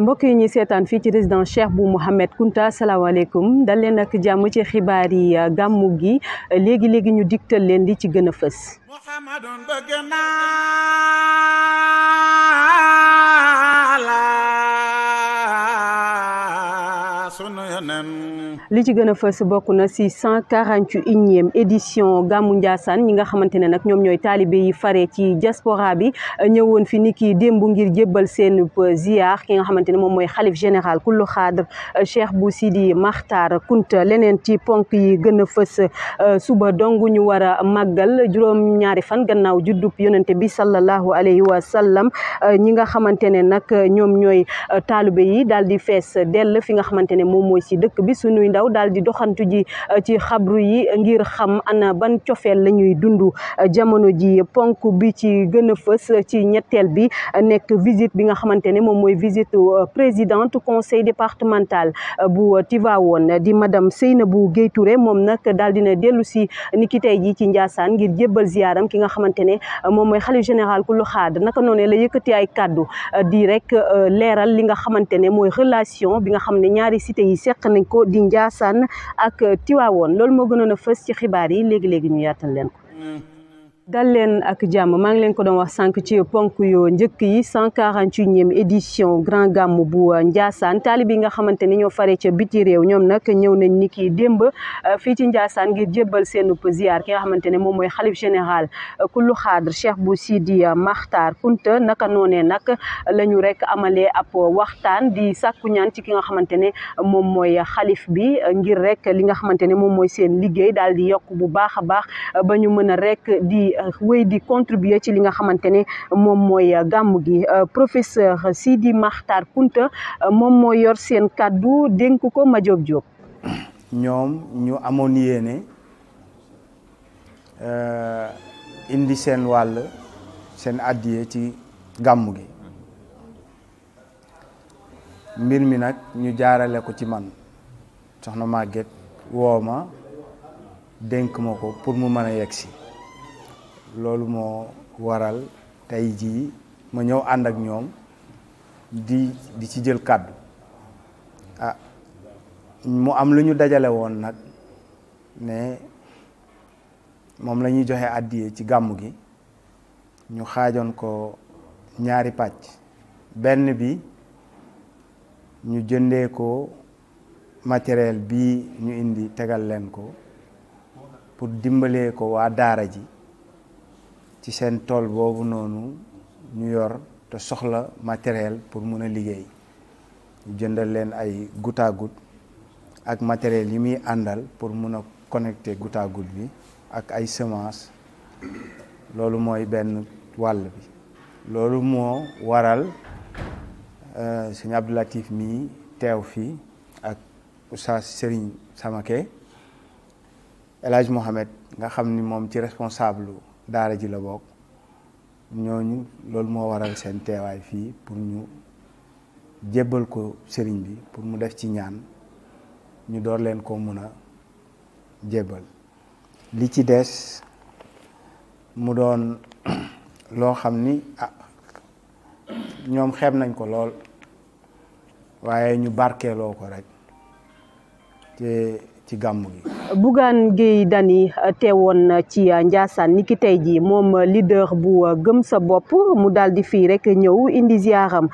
mbokk yi ñuy seetaan fii ci résidence Cheikh Bou Mouhamed Kounta salaamaaleykum dal leen ak jàmm ci xibaar yi gàmmu gi léegi ñu digtal leen li ci gën a fës. li ci gën a fës bokk na si 141e édition gàmmu Ndiassane ñi nga xamante ne nag ñoom ñooy taalibe yi fare ci diaspora bi ñëwoon fi ni ki démb ngir jébbal seen ziar ki nga xamante ne moom mooy xalif général kullu xaadr Cheikh Bou Sidi Makhtar Kounta. leneen ci ponk yi gën a fës suba dong ñu war a màggal juróom-ñaari fan gannaaw juddub yonente bi sallallahu alayhi wa sallam ñi nga xamante ne nag ñoom ñooy taalibe yi daal di fees dell fi nga xamante ne moom mooy si dëkk bi sunuy ndaw daal di doxantu ji ci xabru yi ngir xam ana ban cofeel la ñuy dund jamono ji. ponk bi ci gën a fës ci ñetteel bi nekk visite bi nga xamante ne moom mooy visite présidente conseil départemental bu Tivaouane di madame Seynabou Gueye Touré moom nag daal dina dellu si ni ki tey ji ci Ndiassane ngir jébbal ziaram ki nga xamante ne moom mooy xalif général kullu xaadr naka noonu la yëkkati ay kàddu di rek leeral li nga xamante ne mooy relation bi nga xam ne ñaari cité yi seq nañ ko di Ndiassane ak Tivaouane loolu moo gënoon a fës ci xibaar yi léegi ñu yaatal leen ko. dal leen ak jàmm maa ngi leen ko doon wax sànq ci ponk yoo njëkk yi 141e édition grand gàmmu bu Ndiassane taalibe yi nga xamante ni ñoo fare ca biti réew ñoom nag ñëw nañ ni ki démb fii ci Ndiassane ngir jébbal seen ziar ki nga xamante ne moom mooy xalif général kullu xaadr Cheikh Bou Sidi Makhtar Kounta. naka noonee nag la ñu rek amalee ab waxtaan di sàkku ñaan ci ki nga xamante ne moom mooy xalif bi ngir rek li nga xamante ne moom mooy seen liggéey daal di yokk bu baax a baax ba ñu mën a rek di wéy di contribuer ci li nga xamante ne moom mooy gàmmu gi. professeur Sidi Makhtar Kounta moom moo yor seen kàddu dénk ko Madiop Diop. ñoom ñu amoon yéene indi seen wàll seen addiye ci gàmmu gi mbir mi nag ñu jaarale ko ci man soxna Maguette woo ma dénk ma ko pour mu mën a yegsi. loolu moo waral tey jii ma ñëw ànd ak ñoom di ci jël kàddu mu am lu ñu dajale woon nag ne moom la ñuy joxe àddiye ci gàmmu gi ñu xaajoon ko ñaari pàcc. benn bi ñu jëndee ko matériel bi ñu indi tegal leen ko pour dimbalee ko waa daara ji ci seen tool boobu noonu ñu yor te soxla matériel pour mun a liggéey ñu jëndal leen ay goutte à goutte ak matériel yi muy àndal pour mun a connecter goutte à goutte bi ak ay semences loolu mooy benn wàll bi. loolu moo waral sëñ Abdou Latif mii teew fii ak Oustaz Serigne Samake El Hadj Mohamed nga xam ni moom ci responsable daara ji la bokk ñooñu loolu moo waral seen teewaay fii pour ñu jébbal ko sëriñ bi pour mu def ci ñaan ñu door leen ko mun a jébbal. li ci des mu doon loo xam ni ñoom xeeb nañ ko lool waaye ñu barkeeloo ko rek ci gàmmu gi. Bougane Gueye Dany teewoon ci Ndiassane ni ki tey jii moom leader bu gëm sa bopp mu daal di fii rek ñëw indi ziaram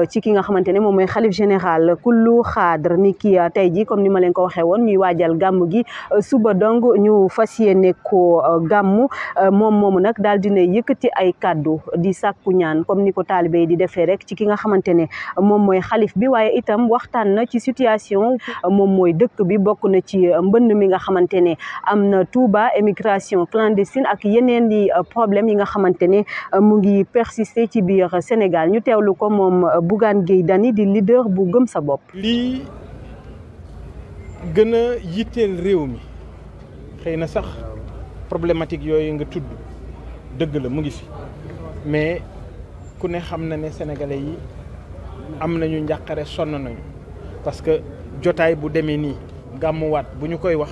ci ki nga xamante ne moom mooy xalif général kullu xaadr ni ki tey jii comme ni ma leen ko waxee woon ñuy waajal gàmm gi suba dong ñu fas yéene ko gàmmu moom moomu nag daal dina yëkkati ay kàddu di sàkku ñaan comme ni ko taalibe yi di defee rek ci ki nga xamante ne moom mooy xalif bi waaye itam waxtaan na ci situation moom mooy dëkk bi bokk na ci mbënn mi nga xamante ne am na Touba émigration clandestine ak yeneen di problème yi nga xamante ne mu ngi persister ci biir Sénégal ñu teewlu ko moom Bougane Gueye Dany di leader bu gëm sa bopp. lii gën a yitteel réew mi xëy na sax problématique yooyu nga tudd dëgg la mu ngi fi mais ku ne xam na ne sénégalais yi am nañu njàqare sonn nañu parce que jotaay bu demee nii. gàmmuwaat bu ñu koy wax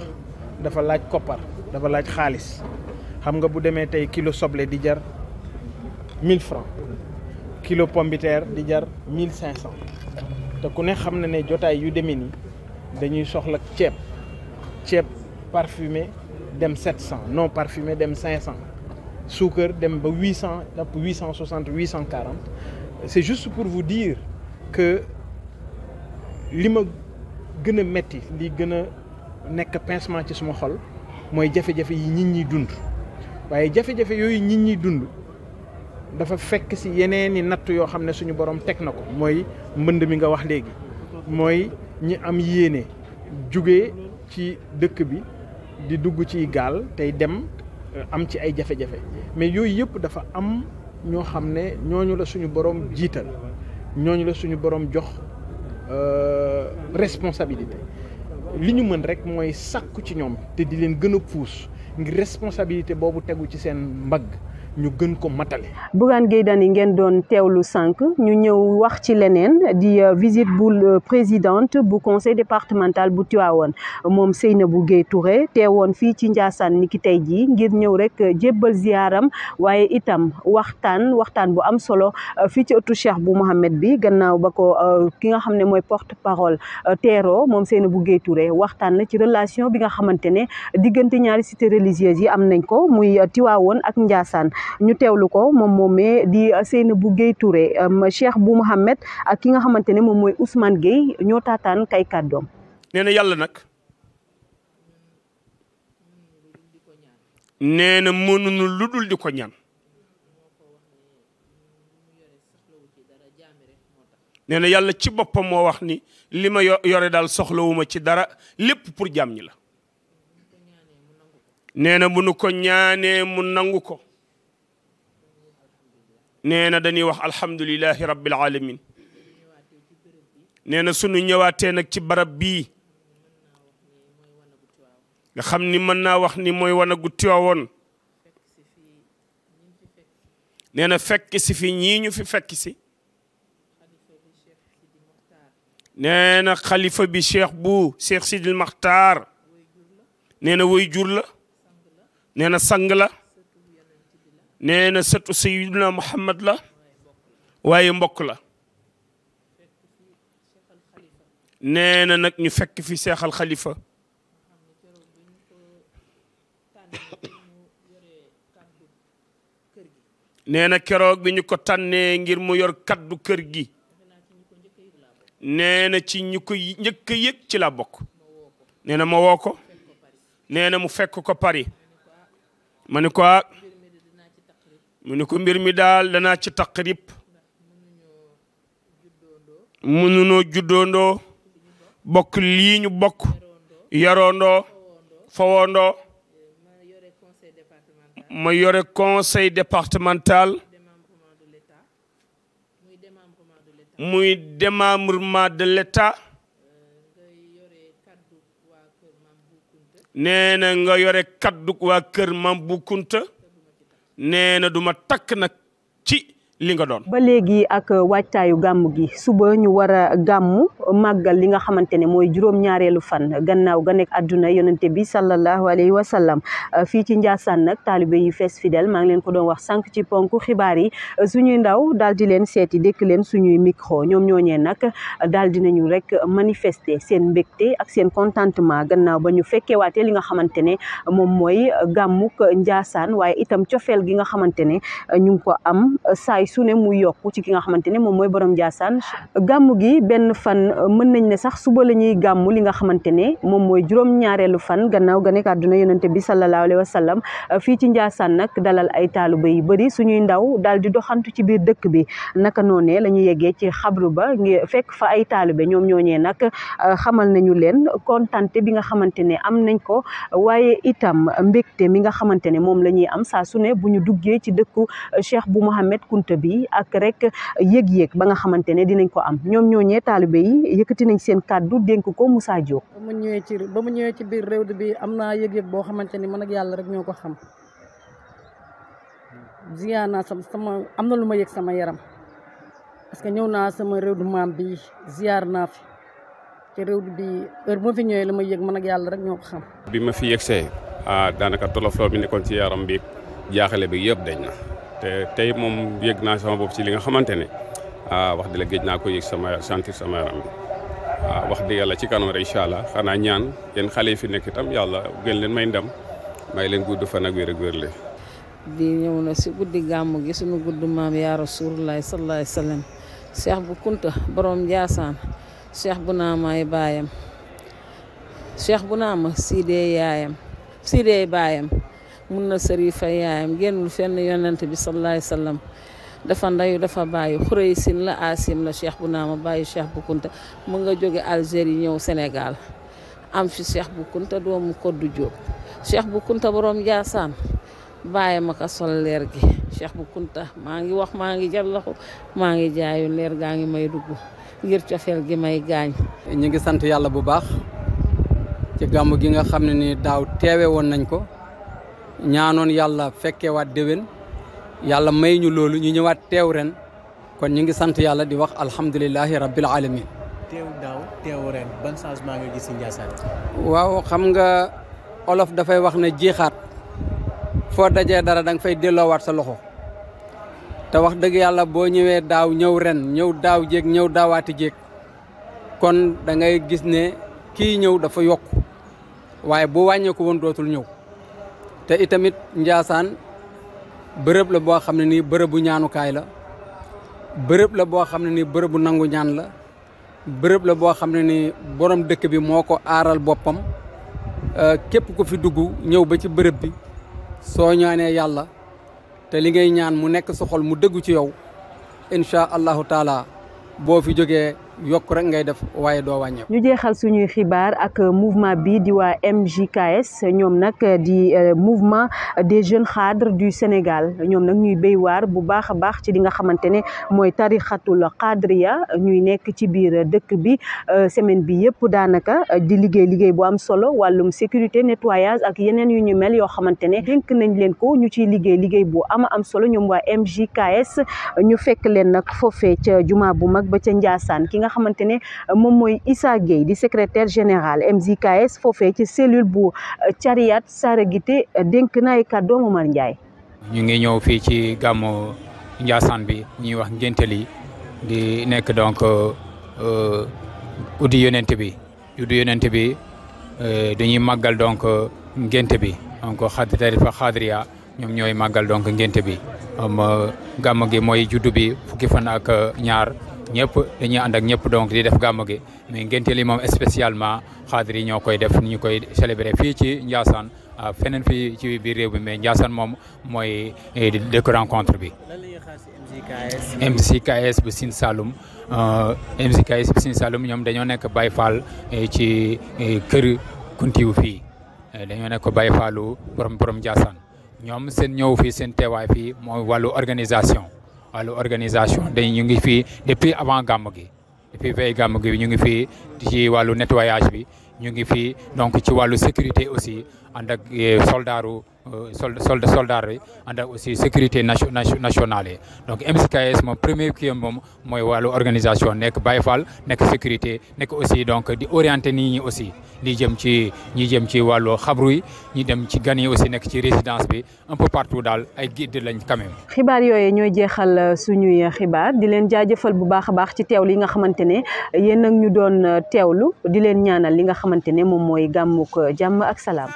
dafa laaj koppar dafa laaj xaalis xam nga bu demee tey kilo soble di jar 1000 francs kilo pomme de terre di jar 1500 te ku ne xam na ne jotaay yu demee nii dañuy soxla ceeb parfumé dem 700 non parfumé dem 500 suukar dem ba 800 dapp 860 840 c'est juste pour vous dire que li ma gën a metti li gën a nekk pincement ci suma xol mooy jafe-jafe yi nit ñi dund waaye jafe-jafe yooyu nit ñi dund dafa fekk ci yeneen i natt yoo xam ne suñu borom teg na ko mooy mbënd mi nga wax léegi mooy ñi am yéene jóge ci dëkk bi di dugg ci gaal tey dem am ci ay jafe-jafe mais yooyu yëpp dafa am ñoo xam ne ñooñu la suñu borom jiital ñooñu la suñu borom jox responsabilité li ñu mën rek mooy sàkku ci ñoom te di leen gën a puus ngir responsabilité boobu tegu ci seen mbagg ñu gën ko matale. Bougane Gueye Dany ngeen doon teewlu sànq ñu ñëw wax ci leneen di visite bu présidente bu conseil départemental bu Tivaouane moom Seynabou Gueye Touré teewoon fii ci Ndiassane ni ki tey jii ngir ñëw rek jébbal ziaram waaye itam waxtaan bu am solo fii ci ëttu Cheikh bu Mohamed bi gannaaw ba ko ki nga xam ne mooy porte parole teeroo moom Seynabou Gueye Touré waxtaan na ci relation bi nga xamante ne diggante ñaari cité religieuses yi am nañ ko muy Tivaouane ak Ndiassane. ñu teewlu ko moom moomee di Seynabou Gueye Touré Cheikh bu Mohamed ak ki nga xamante ne moom mooy Ousmane Gueye ñoo taataan kay kàddoom. nee na yàlla nag nee na mënuñu lu dul di ko ñaan nee na yàlla ci boppam moo wax ni li ma yore daal soxlawuma ci dara lépp pour jaam ñi la. nee na bu nu ko ñaanee mu nangu ko. nee na dañuy wax alhamdulilahi rabbil alamin nee na sunu ñëwaatee nag ci barab bii nga xam ni mën naa wax ni mooy wanagu Tiwaawoon nee na fekk si fi ñii ñu fi fekk si nee na xalifa bi Cheikh Sidil Maxtaar nee na way jur la nee na sang la nee na sëtu Sayyidina Muhammad la waaye mbokk la nee na nag ñu fekk fi seexal xalifa nee na keroog bi ñu ko tànnee ngir mu yor kaddu kër gi nee na ci ñu ko njëkk a yëg ci la bokk nee na ma woo ko nee na mu fekk ko Paris ma ne ko mu ne ko mbir mi daal danaa ci taqrib mënunoo juddoondoo bokk lii ñu bokk yaroondoo fawoondoo ma yore conseil départemental muy démembrement de l'État nee na nga yore kaddu waa kër Mam Bu Kunta nee na duma takk nag ci li nga doon. ba léegi ak waajtaayu gàmm gi suba ñu war a gàmm màggal li nga xamante ne mooy juróom-ñaareelu fan gannaaw ga nekk àdduna yonente bi sallallahu alayhi wa sallam fii ci Ndiassane nag taalibe yi fees fidèle maa ngi leen ko doon wax sànq ci ponk xibaar yi suñuy ndaw daal di leen seeti dékk leen suñuy micro ñoom ñooñee nag daal dinañu rek manifester seen mbégte ak seen contentement gannaaw ba ñu fekkeewaatee li nga xamante ne moom mooy gàmmuk Ndiassane waaye itam cofeel gi nga xamante ne ñu ngi ko am saay su ne mu yokku ci ki nga xamante ne moom mooy borom Ndiassane gàmm gi benn fan mën nañ ne sax suba la ñuy gàmm li nga xamante ne moom mooy juróom-ñaareelu fan gannaaw ga nekk àdduna yonente bi sallallahu alayhi wa sallam fii ci Ndiassane nag dalal ay taalibe yu bëri suñuy ndaw daal di doxantu ci biir dëkk bi naka noonee la ñu yeggee ci xabru ba ngi fekk fa ay taalibe ñoom ñooñee nag xamal nañu leen kontante bi nga xamante ne am nañ ko waaye itam mbégte mi nga xamante ne moom la ñuy am saa su ne bu ñu duggee ci dëkku Cheikh bu Mohamed Kunta bi ak rek yëg-yëg ba nga xamante ne dinañ ko am ñoom ñooñee taalibe yi yëkkati nañ seen kàddu dénk ko Moussa Diop. ba mu ñëwee ci biir réew bi am naa yëg-yëg boo xamante ni man ak yàlla rek ñoo ko xam ziyaar naa sama am na lu ma yëg sama yaram parce que ñëw naa sama réew du maam bi ziyaar naa fi ci réew bi heure bu ma fi ñëwee la ma yëg man ak yàlla rek ñoo ko xam. bi ma fi yegsee daanaka tolof bi nekkoon ci yaram bi jaaxale bi yëpp dañ na te tey moom yëg naa sama bopp ci li nga xamante ne wax di la géej naa ko yëg sama sentir sama yaram bi wax di yàlla ci kanam rek incha allah xanaa ñaan yéen xale yi fi nekk itam yàlla gën leen may ndam may leen gudd fan ak wér ak wérle di ñëw na si guddi gàmmu gi suñu gudd maam yaa Rasulullah sallallahu alayhi wa sallam Cheikh bu Kunta borom Ndiassane Cheikh bu naamaay baayam Cheikh bu naama Sidee yaayam Sidee baayam mun na Sërifa yaayam génnul fenn yonent bi sallallahu alayhi wa sallam dafa ndayu dafa bàyyi xurey sin la asim la Cheikh bu naama bàyyi Cheikh bu Kunta mu nga jóge Algérie ñëw Sénégal am fi Cheikh bu Kunta doomu Koddu Jóob Cheikh bu Kunta borom Ndiassane bàyyi ma ko sol leer gi Cheikh bu Kunta maa ngi wax maa ngi jallaxu maa ngi jaayu leer gaa ngi may dugg ngir cofeel gi may gaañ. ñu ngi sant yàlla bu baax ci gàmmu gi nga xam ne ni daaw teewe woon nañ ko ñaanoon yàlla fekkeewaat déwén yàlla may ñu loolu ñu ñëwaat teew ren kon ñu ngi sant yàlla di wax alhamdulilahi rabbil alamin. teew daaw teew ren ban changement nga gis ci Ndiassane. waaw xam nga olof dafay wax ne jeexaat foo dajee dara da nga fay delloowaat sa loxo te wax dëgg yàlla boo ñëwee daaw ñëw ren ñëw daaw jéeg ñëw daawaati jéeg kon da ngay gis ne kii ñëw dafa yokk waaye bu wàññeeku woon dootul ñëw te itamit Ndiassane bërëb la boo xam ne nii bërëbu ñaanukaay la bërëb la boo xam ne nii bërëbu nangu ñaan la bërëb la boo xam ne ni borom dëkk bi moo ko aaral boppam képp ku fi dugg ñëw ba ci bërëb bi soo ñaanee yàlla te li ngay ñaan mu nekk sa xol mu dëggu ci yow incha allahu taala boo fi jógee yokk rek ngay def waaye doo wàññeeku. ñu jeexal suñuy xibaar ak mouvement bi di waa MJKS ñoom nag di mouvement des jeunes cadres du Sénégal ñoom nag ñuy béy waar bu baax a baax ci li nga xamante ne mooy tarixatul qadriya ñuy nekk ci biir dëkk bi semaine bi yëpp daanaka di liggéey bu am solo wàllum sécurité nettoyage ak yeneen yu ñu mel yoo xamante ne dénk nañ leen ko ñu ciy liggéey bu am solo ñoom waa MJKS ñu fekk leen nag foofee ca juma bu mag ba ca Ndiassane ki nga xamante ne moom mooy Issa Gueye di secrétaire général MJKS foofee ci cellule bu Cariat Saragité dénk na ay kàddoom Omar Ndiaye. ñu ngi ñëw fii ci gàmmu Ndiassane bi ñuy wax ngénte li di nekk donc uddi yonent bi dañuy màggal donc ngénte bi donc tariqa xaadiriya ñoom ñooy màggal donc ngénte bi gàmm gi mooy juddu bi fukki fan ak ñaar ñëpp dañuy ànd ak ñëpp donc di def gàmm gi mais ngénte li moom spécialement xaadir yi ñoo koy def ñu koy célébrer fii ci Ndiassane feneen fii ci biir réew bi mais Ndiassane moom mooy dëkk rencontre bi. MJKS bu Sine Saloum MJKS bu Sine Saloum ñoom dañoo nekk Baye Fall ci kër Kuntiw fii dañoo nekk Baye Fallu borom Ndiassane ñoom seen ñëw fii seen teewaay fii mooy wàllu organisation dañ ñu ngi fii depuis avant gàmm gi depuis veille gàmm gi ñu ngi fii ci wàllu nettoyage bi ñu ngi fii donc ci wàllu sécurité aussi ànd ak soldat yi ànd ak aussi sécurité nationale yi donc MJKS moom premier kii moom mooy wàllu organisation nekk Baye Fall nekk sécurité nekk aussi donc di orienter nit ñi aussi ñi jëm ci wàllu xabru yi ñi dem ci gan yi aussi nekk ci résidence bi un peu partout daal ay guide lañ quand même. xibaar yooyu ñooy jeexal suñuy xibaar di leen jaajëfal bu baax a baax ci teewlu yi nga xamante ne yéen nag ñu doon teewlu di leen ñaanal li nga xamante ne moom mooy gàmmuk jàmm ak salaam.